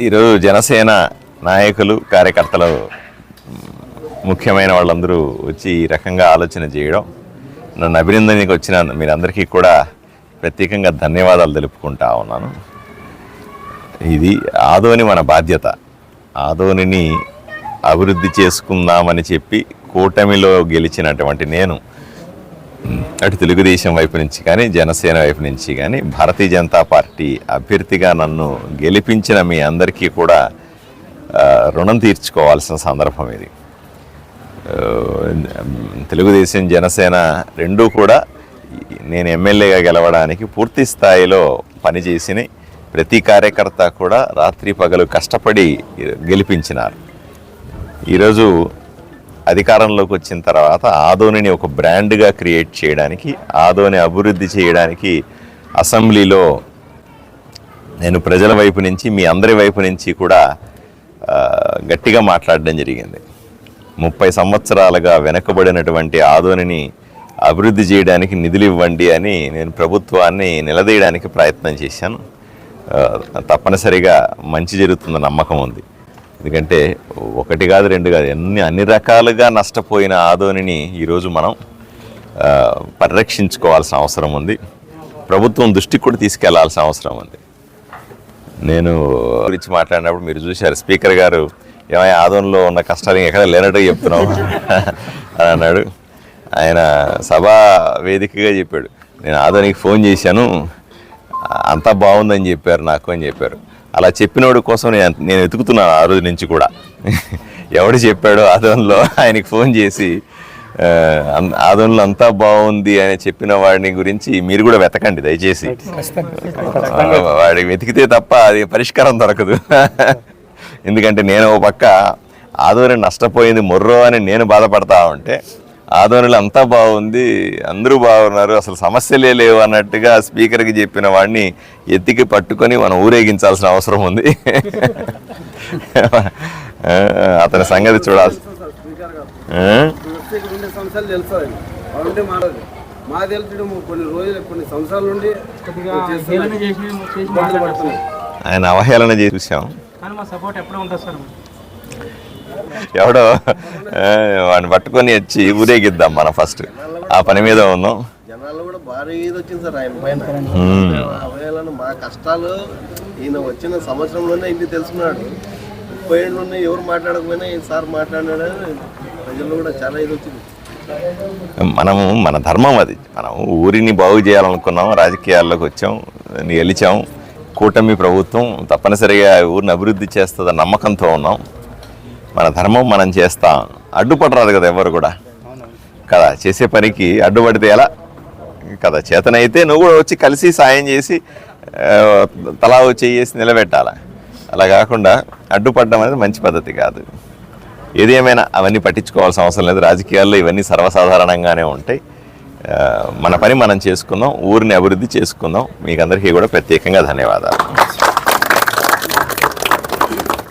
ఈరోజు జనసేన నాయకులు కార్యకర్తలు ముఖ్యమైన వాళ్ళందరూ వచ్చి ఈ రకంగా ఆలోచన చేయడం, నన్ను అభినందనకి వచ్చిన మీరందరికీ కూడా ప్రత్యేకంగా ధన్యవాదాలు తెలుపుకుంటా ఉన్నాను. ఇది ఆదోని మన బాధ్యత. ఆదోనిని అభివృద్ధి చేసుకుందామని చెప్పి కూటమిలో గెలిచినటువంటి నేను అటు తెలుగుదేశం వైపు నుంచి కానీ జనసేన వైపు నుంచి కానీ భారతీయ జనతా పార్టీ అభ్యర్థిగా నన్ను గెలిపించిన మీ అందరికీ కూడా రుణం తీర్చుకోవాల్సిన సందర్భం ఇది. తెలుగుదేశం జనసేన రెండూ కూడా నేను ఎమ్మెల్యేగా గెలవడానికి పూర్తి స్థాయిలో పనిచేసిన ప్రతి కార్యకర్త కూడా రాత్రి పగలు కష్టపడి గెలిపించినారు. ఈరోజు అధికారంలోకి వచ్చిన తర్వాత ఆదోనిని ఒక బ్రాండ్గా క్రియేట్ చేయడానికి, ఆదోని అభివృద్ధి చేయడానికి అసెంబ్లీలో నేను ప్రజల వైపు నుంచి మీ అందరి వైపు నుంచి కూడా గట్టిగా మాట్లాడడం జరిగింది. 30 సంవత్సరాలుగా వెనకబడినటువంటి ఆదోనిని అభివృద్ధి చేయడానికి నిధులు ఇవ్వండి అని నేను ప్రభుత్వాన్ని నిలదీయడానికి ప్రయత్నం చేశాను. తప్పనిసరిగా మంచి జరుగుతున్న నమ్మకం ఉంది. ఎందుకంటే ఒకటి కాదు రెండు కాదు అన్ని రకాలుగా నష్టపోయిన ఆదోనిని ఈరోజు మనం పరిరక్షించుకోవాల్సిన అవసరం ఉంది. ప్రభుత్వం దృష్టికి కూడా తీసుకెళ్లాల్సిన అవసరం ఉంది. నేను గురించి మాట్లాడినప్పుడు మీరు చూశారు, స్పీకర్ గారు ఏమైనా ఆదోనిలో ఉన్న కష్టాలు ఎక్కడ లేనట్టు చెప్తున్నావు అని అన్నాడు. ఆయన సభా వేదికగా చెప్పాడు, నేను ఆదోనికి ఫోన్ చేశాను, అంతా బాగుందని చెప్పారు నాకు అని చెప్పారు. అలా చెప్పినోడి కోసం నేను వెతుకుతున్నాను ఆ రోజు నుంచి కూడా. ఎవడు చెప్పాడో ఆదోన్లో ఆయనకి ఫోన్ చేసి ఆదోన్లో అంతా బాగుంది అని చెప్పిన వాడిని గురించి మీరు కూడా వెతకండి దయచేసి. వాడికి వెతికితే తప్ప అది పరిష్కారం దొరకదు. ఎందుకంటే నేను ఒక పక్క ఆదోని నష్టపోయింది మొర్రో అని నేను బాధపడతా ఉంటే, ఆదోనిలో అంతా బాగుంది, అందరూ బాగున్నారు, అసలు సమస్యలే లేవు అన్నట్టుగా స్పీకర్కి చెప్పిన వాడిని ఎత్తికి పట్టుకొని మనం ఊరేగించాల్సిన అవసరం ఉంది. అతని సంగతి చూడాల్సి. ఆయన అవహేళన చేసి చూసాం. ఎవడో వాడిని పట్టుకొని వచ్చి ఊరేగిద్దాం మనం ఫస్ట్, ఆ పని మీద ఉన్నాం. జనాలు కూడా భారీ వచ్చింది సార్ ఆయన పైన. అవహేళన మా కష్టాలు ఈయన వచ్చిన సంవత్సరంలోనే ఇంటికి తెలుసుకున్నాడు. 30 ఏళ్ళు ఉన్నాయి, ఎవరు మాట్లాడకపోయినా ఈయన సార్ మాట్లాడినాడని ప్రజల్లో కూడా చాలా ఇది వచ్చింది. మనము మన ధర్మం అది. మనం ఊరిని బాగు చేయాలనుకున్నాం, రాజకీయాల్లోకి వచ్చాం, గెలిచాం. కూటమి ప్రభుత్వం తప్పనిసరిగా ఊరిని అభివృద్ధి చేస్తుందని నమ్మకంతో ఉన్నాం. మన ధర్మం మనం చేస్తాం. అడ్డుపడరాదు కదా ఎవరు కూడా కదా, చేసే పనికి అడ్డుపడితే ఎలా కదా. చేతనైతే నువ్వు కూడా వచ్చి కలిసి సాయం చేసి తలా చేసి నిలబెట్టాలి. అలా కాకుండా అడ్డుపడడం అనేది మంచి పద్ధతి కాదు. ఏది ఏమైనా అవన్నీ పట్టించుకోవాల్సిన అవసరం లేదు. రాజకీయాల్లో ఇవన్నీ సర్వసాధారణంగానే ఉంటాయి. మన పని మనం చేసుకుందాం, ఊరిని అభివృద్ధి చేసుకుందాం. మీకు అందరికీ కూడా ప్రత్యేకంగా ధన్యవాదాలు.